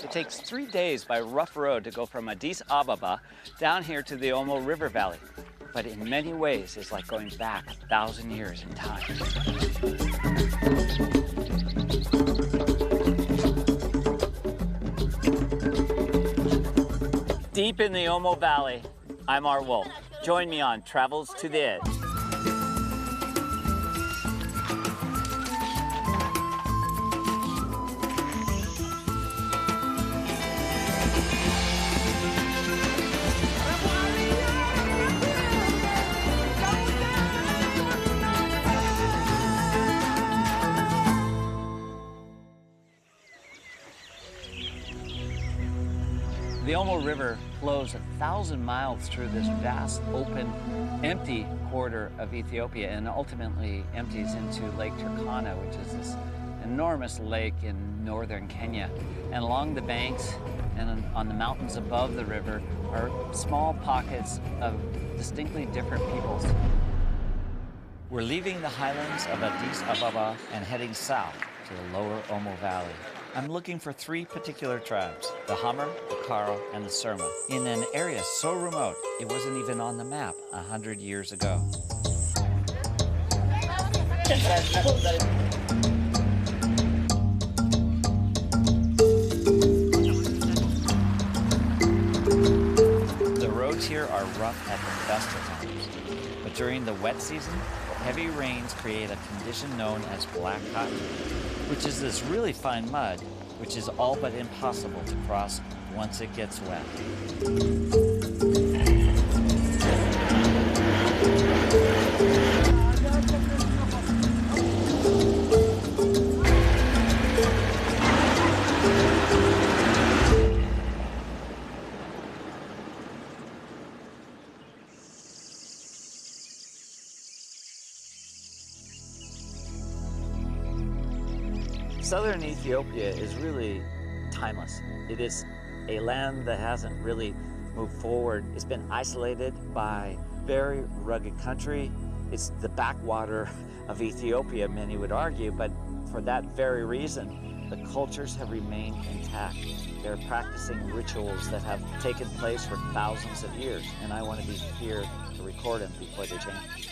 It takes 3 days by rough road to go from Addis Ababa down here to the Omo River Valley. But in many ways, it's like going back 1,000 years in time. Deep in the Omo Valley, I'm Art Wolfe. Join me on Travels to the Edge. The Omo River flows 1,000 miles through this vast, open, empty corridor of Ethiopia and ultimately empties into Lake Turkana, which is this enormous lake in northern Kenya. And along the banks and on the mountains above the river are small pockets of distinctly different peoples. We're leaving the highlands of Addis Ababa and heading south to the lower Omo Valley. I'm looking for 3 particular tribes, the Hamar, the Karo, and the Surma, in an area so remote it wasn't even on the map 100 years ago. The roads here are rough at the best of times, but during the wet season, heavy rains create a condition known as black cotton, which is this really fine mud, which is all but impossible to cross once it gets wet. Southern Ethiopia is really timeless. It is a land that hasn't really moved forward. It's been isolated by very rugged country. It's the backwater of Ethiopia, many would argue, but for that very reason, the cultures have remained intact. They're practicing rituals that have taken place for thousands of years, and I want to be here to record them before they change.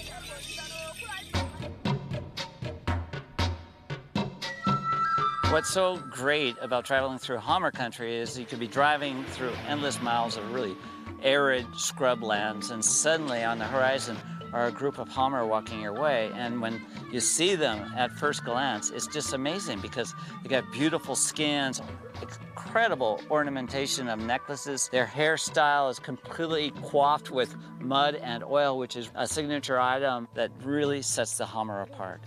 What's so great about traveling through Hamar country is you could be driving through endless miles of really arid scrublands, and suddenly on the horizon are a group of Hamar walking your way. And when you see them at first glance, it's just amazing because they got beautiful skins, incredible ornamentation of necklaces. Their hairstyle is completely coiffed with mud and oil, which is a signature item that really sets the Hamar apart.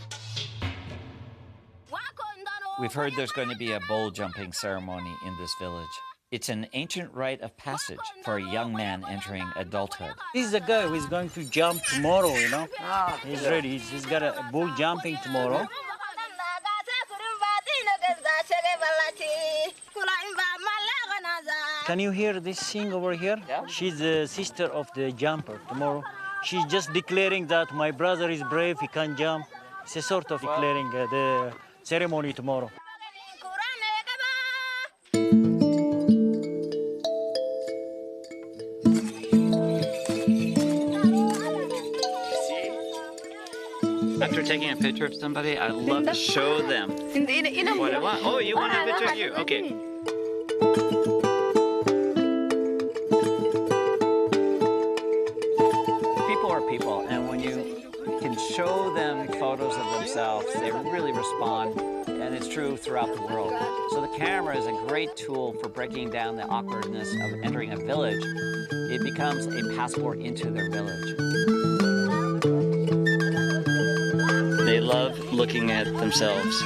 We've heard there's going to be a bull jumping ceremony in this village. It's an ancient rite of passage for a young man entering adulthood. This is the guy who is going to jump tomorrow, you know. He's ready. He's got a bull jumping tomorrow. Can you hear this sing over here? Yeah. She's the sister of the jumper tomorrow. She's just declaring that my brother is brave, he can jump. It's a sort of declaring the ceremony tomorrow. After taking a picture of somebody, I love to show them what I want. Oh, you want a picture of you? Okay. People are people, and when you can show them photos of themselves, they really respond, and it's true throughout the world. So the camera is a great tool for breaking down the awkwardness of entering a village. It becomes a passport into their village. They love looking at themselves,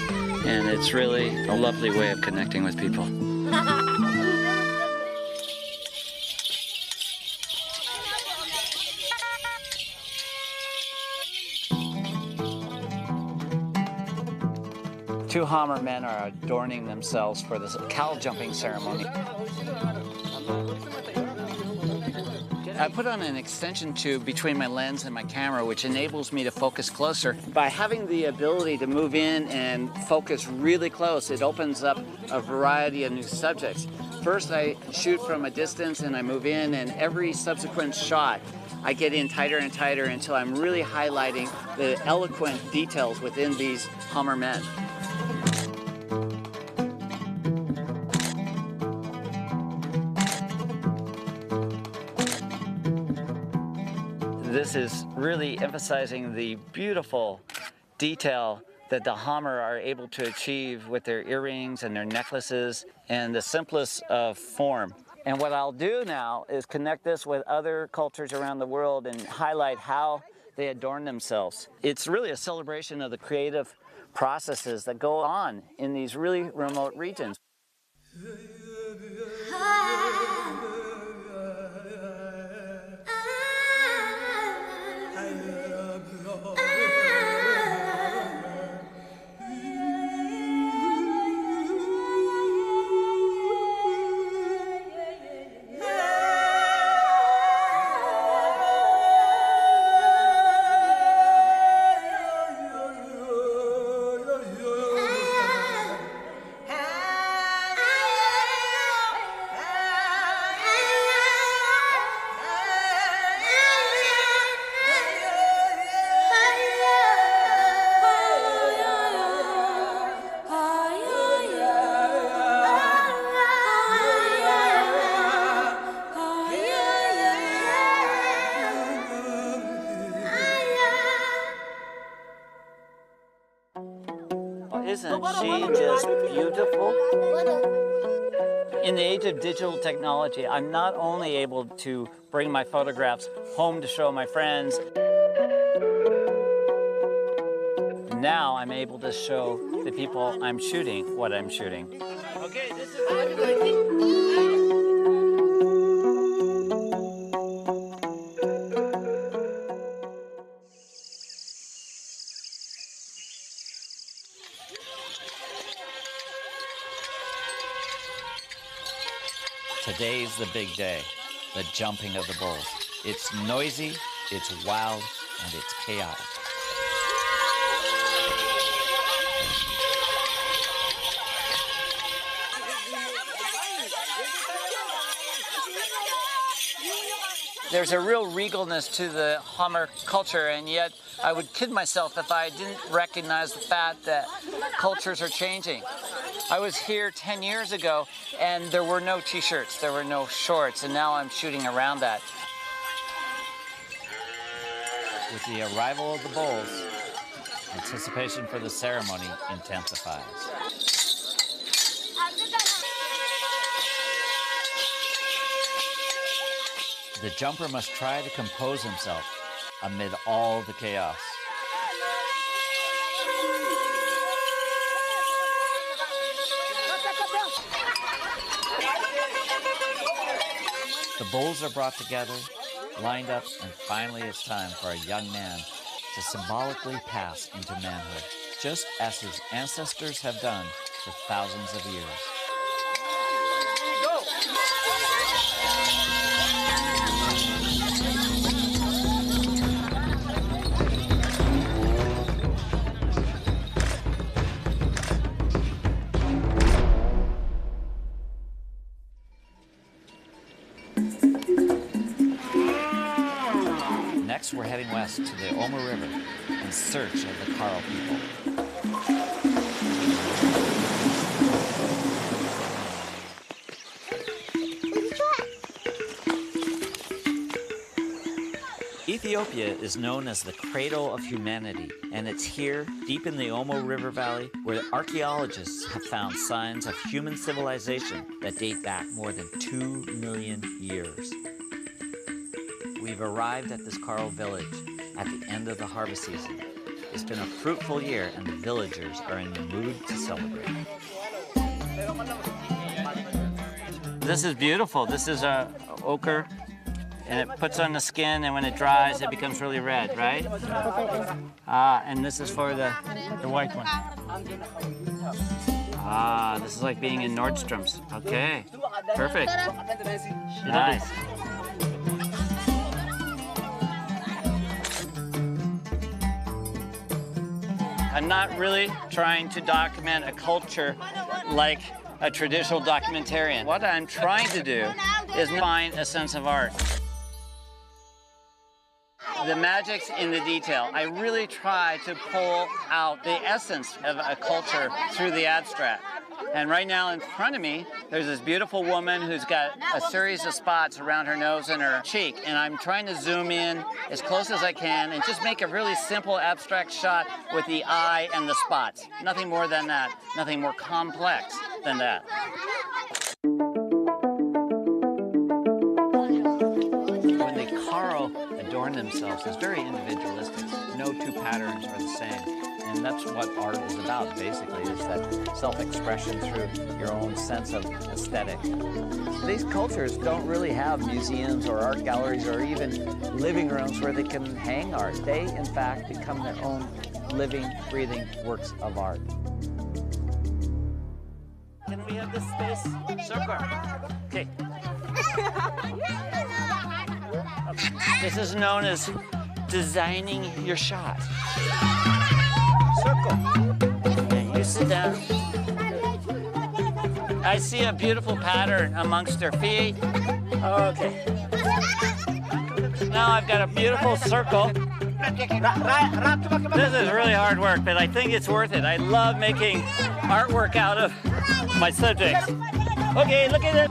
and it's really a lovely way of connecting with people. Two Hamar men are adorning themselves for this cow jumping ceremony. I put on an extension tube between my lens and my camera, which enables me to focus closer. By having the ability to move in and focus really close, it opens up a variety of new subjects. First, I shoot from a distance and I move in, and every subsequent shot, I get in tighter and tighter until I'm really highlighting the eloquent details within these Hummer men. This is really emphasizing the beautiful detail that the Hummer are able to achieve with their earrings and their necklaces and the simplest of form. And what I'll do now is connect this with other cultures around the world and highlight how they adorn themselves. It's really a celebration of the creative processes that go on in these really remote regions. Isn't she just beautiful? In the age of digital technology, I'm not only able to bring my photographs home to show my friends, now I'm able to show the people I'm shooting what I'm shooting. Okay, this is Today's the big day, the jumping of the bulls. It's noisy, it's wild, and it's chaotic. There's a real regalness to the Hummer culture, and yet I would kid myself if I didn't recognize the fact that cultures are changing. I was here 10 years ago, and there were no t-shirts, there were no shorts, and now I'm shooting around that. With the arrival of the bulls, anticipation for the ceremony intensifies. The jumper must try to compose himself amid all the chaos. The bulls are brought together, lined up, and finally it's time for a young man to symbolically pass into manhood, just as his ancestors have done for thousands of years. Next, we're heading west to the Omo River in search of the Karo people. Ethiopia is known as the cradle of humanity, and it's here, deep in the Omo River Valley, where archaeologists have found signs of human civilization that date back more than 2 million years. We've arrived at this Karo village at the end of the harvest season. It's been a fruitful year, and the villagers are in the mood to celebrate. This is beautiful. This is ochre, and it puts on the skin, and when it dries, it becomes really red, right? And this is for the white one. This is like being in Nordstrom's. Okay, perfect. Nice. I'm not really trying to document a culture like a traditional documentarian. What I'm trying to do is find a sense of art. The magic's in the detail. I really try to pull out the essence of a culture through the abstract. And right now in front of me, there's this beautiful woman who's got a series of spots around her nose and her cheek. And I'm trying to zoom in as close as I can and just make a really simple abstract shot with the eye and the spots. Nothing more than that, nothing more complex than that. When the Karo adorn themselves, it's very individualistic. No two patterns are the same. And that's what art is about, basically, is that self-expression through your own sense of aesthetic. These cultures don't really have museums or art galleries or even living rooms where they can hang art. They, in fact, become their own living, breathing works of art. Can we have this space? Circle. Okay. This is known as designing your shot. Circle. And you sit down. I see a beautiful pattern amongst their feet. Okay. Now I've got a beautiful circle. This is really hard work, but I think it's worth it. I love making artwork out of my subjects. Okay, look at it.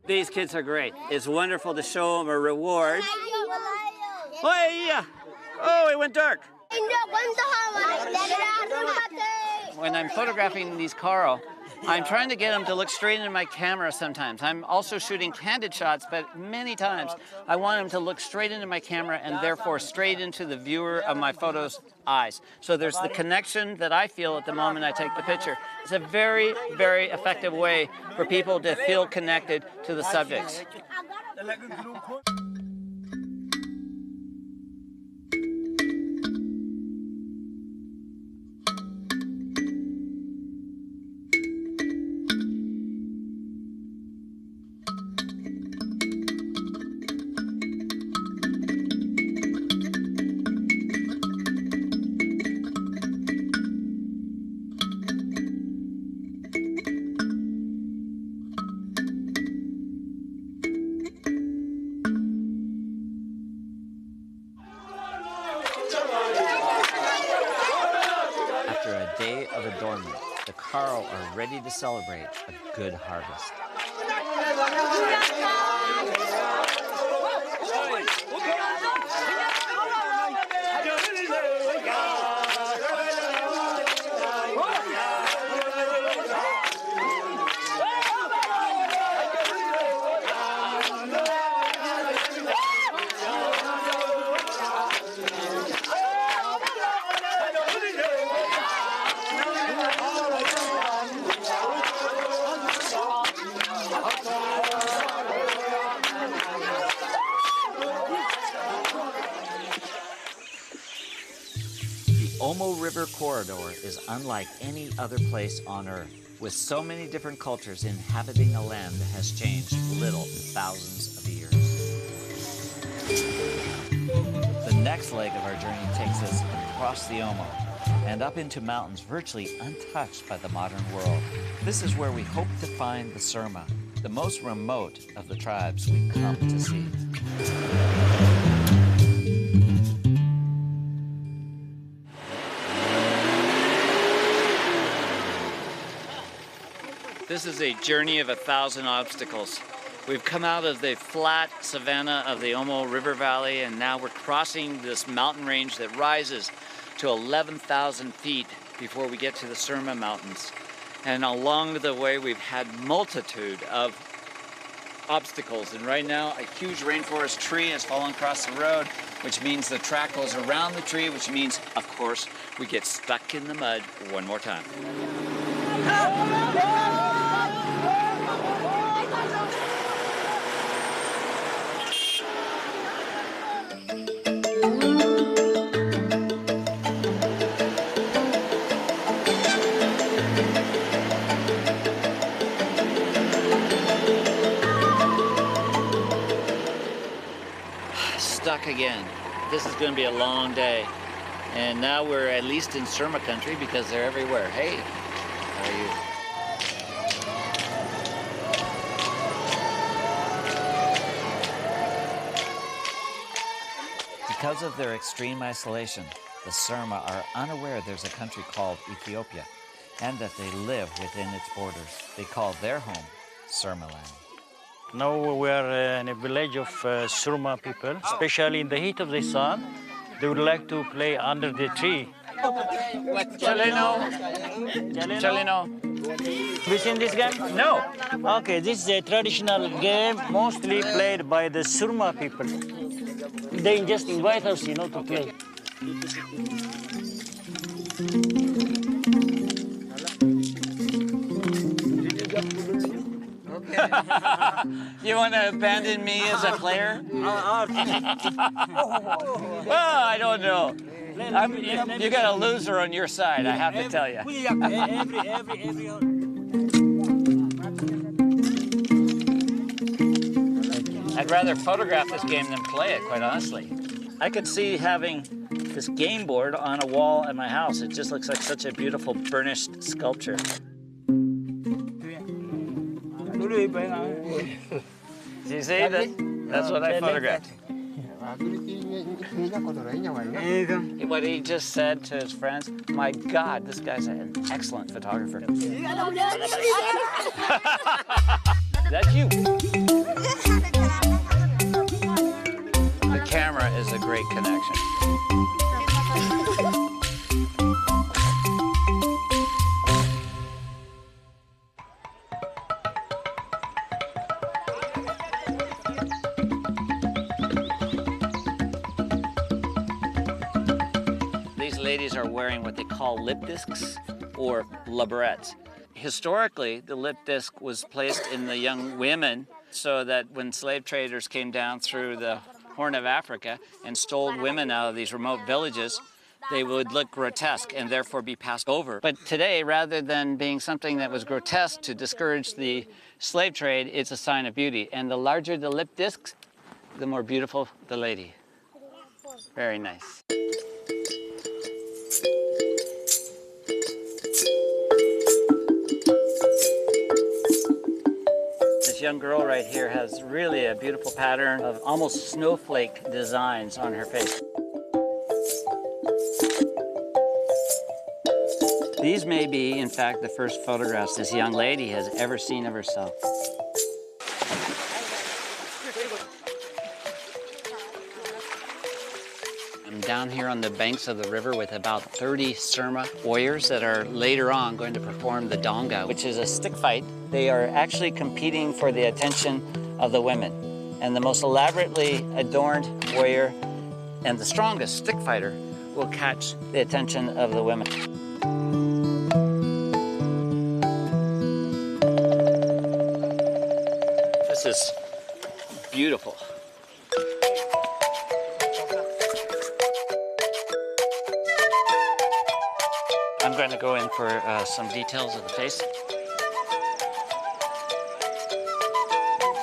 These kids are great. It's wonderful to show them a reward. Oh, yeah. Oh, it went dark. When I'm photographing these Karo, I'm trying to get them to look straight into my camera sometimes. I'm also shooting candid shots, but many times I want them to look straight into my camera and therefore straight into the viewer of my photo's eyes. So there's the connection that I feel at the moment I take the picture. It's a very, very effective way for people to feel connected to the subjects. After a day of adornment, the Karo are ready to celebrate a good harvest. Omo River Corridor is unlike any other place on Earth, with so many different cultures inhabiting a land that has changed little in thousands of years. The next leg of our journey takes us across the Omo and up into mountains virtually untouched by the modern world. This is where we hope to find the Surma, the most remote of the tribes we've come to see. This is a journey of 1,000 obstacles. We've come out of the flat savanna of the Omo River Valley, and now we're crossing this mountain range that rises to 11,000 feet before we get to the Surma Mountains. And along the way, we've had multitude of obstacles. And right now, a huge rainforest tree has fallen across the road, which means the track goes around the tree, which means, of course, we get stuck in the mud one more time. Stuck again. This is going to be a long day. And now we're at least in Surma country because they're everywhere. Hey, how are you? Because of their extreme isolation, the Surma are unaware there's a country called Ethiopia and that they live within its borders. They call their home Surmaland. Now we are in a village of Surma people, especially in the heat of the sun. They would like to play under the tree. Chalino? Have you seen this game? No. Okay, this is a traditional game mostly played by the Surma people. They just invite us, to play. You want to abandon me as a player? Well, I don't know. You got a loser on your side, I have to tell you. I'd rather photograph this game than play it, quite honestly. I could see having this game board on a wall at my house. It just looks like such a beautiful burnished sculpture. You see, that's what I photographed. What he just said to his friends, my God, this guy's an excellent photographer. That's you. The camera is a great connection. These ladies are wearing what they call lip discs or labarettes. Historically, the lip disc was placed in the young women so that when slave traders came down through the Horn of Africa and stole women out of these remote villages, they would look grotesque and therefore be passed over. But today, rather than being something that was grotesque to discourage the slave trade, it's a sign of beauty. And the larger the lip discs, the more beautiful the lady. Very nice. This young girl right here has really a beautiful pattern of almost snowflake designs on her face. These may be, in fact, the first photographs this young lady has ever seen of herself. I'm down here on the banks of the river with about 30 Surma warriors that are later on going to perform the donga, which is a stick fight. They are actually competing for the attention of the women. And the most elaborately adorned warrior and the strongest stick fighter will catch the attention of the women. This is beautiful. I'm going to go in for some details of the face.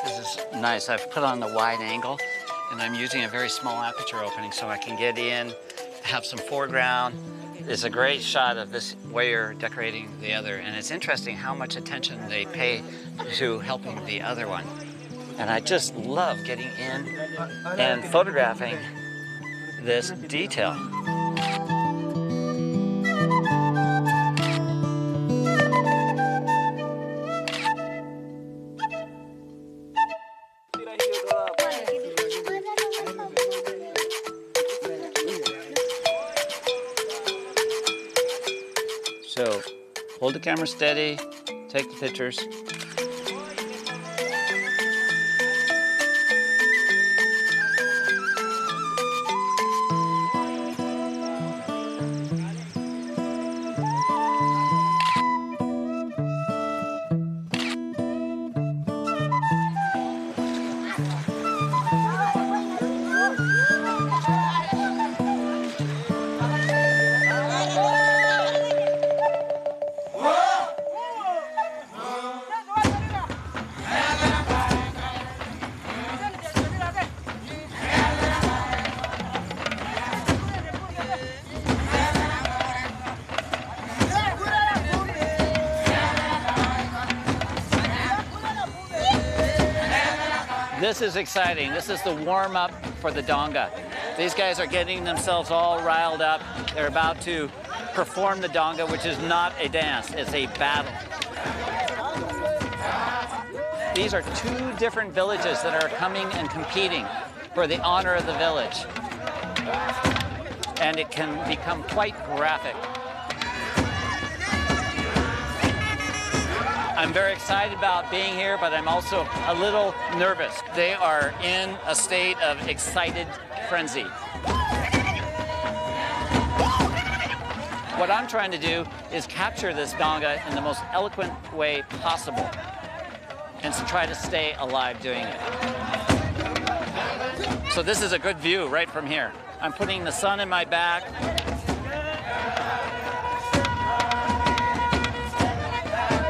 This is nice. I've put on the wide angle and I'm using a very small aperture opening so I can get in, have some foreground. It's a great shot of this warrior decorating the other, and it's interesting how much attention they pay to helping the other one. And I just love getting in and photographing this detail. So, hold the camera steady, take the pictures. This is exciting. This is the warm-up for the Donga. These guys are getting themselves all riled up. They're about to perform the Donga, which is not a dance, it's a battle. These are two different villages that are coming and competing for the honor of the village. And it can become quite graphic. I'm very excited about being here, but I'm also a little nervous. They are in a state of excited frenzy. What I'm trying to do is capture this Donga in the most eloquent way possible and to try to stay alive doing it. So this is a good view right from here. I'm putting the sun in my back.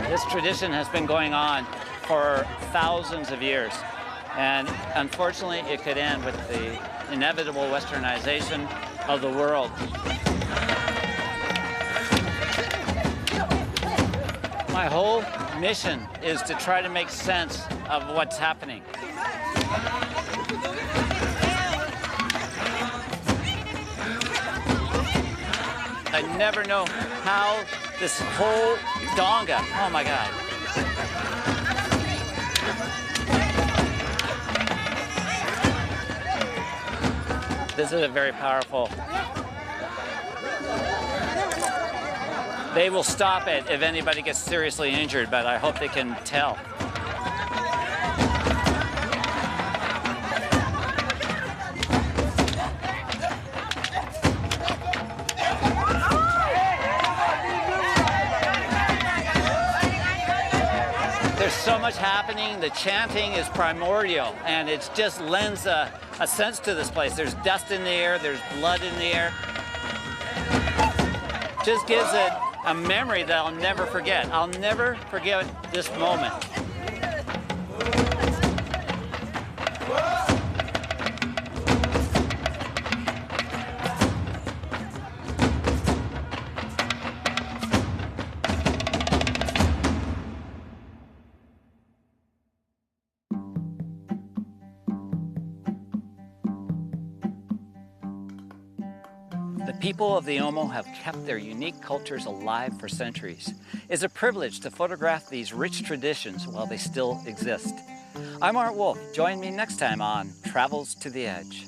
This tradition has been going on for thousands of years. And unfortunately, it could end with the inevitable westernization of the world. My whole mission is to try to make sense of what's happening. I never know how this whole Donga, oh my God. This is a very powerful. They will stop it if anybody gets seriously injured, but I hope they can tell. There's so much happening. The chanting is primordial, and it just lends a sense to this place. There's dust in the air, there's blood in the air. Just gives it a memory that I'll never forget. I'll never forget this moment. The people of the Omo have kept their unique cultures alive for centuries. It's a privilege to photograph these rich traditions while they still exist. I'm Art Wolfe. Join me next time on Travels to the Edge.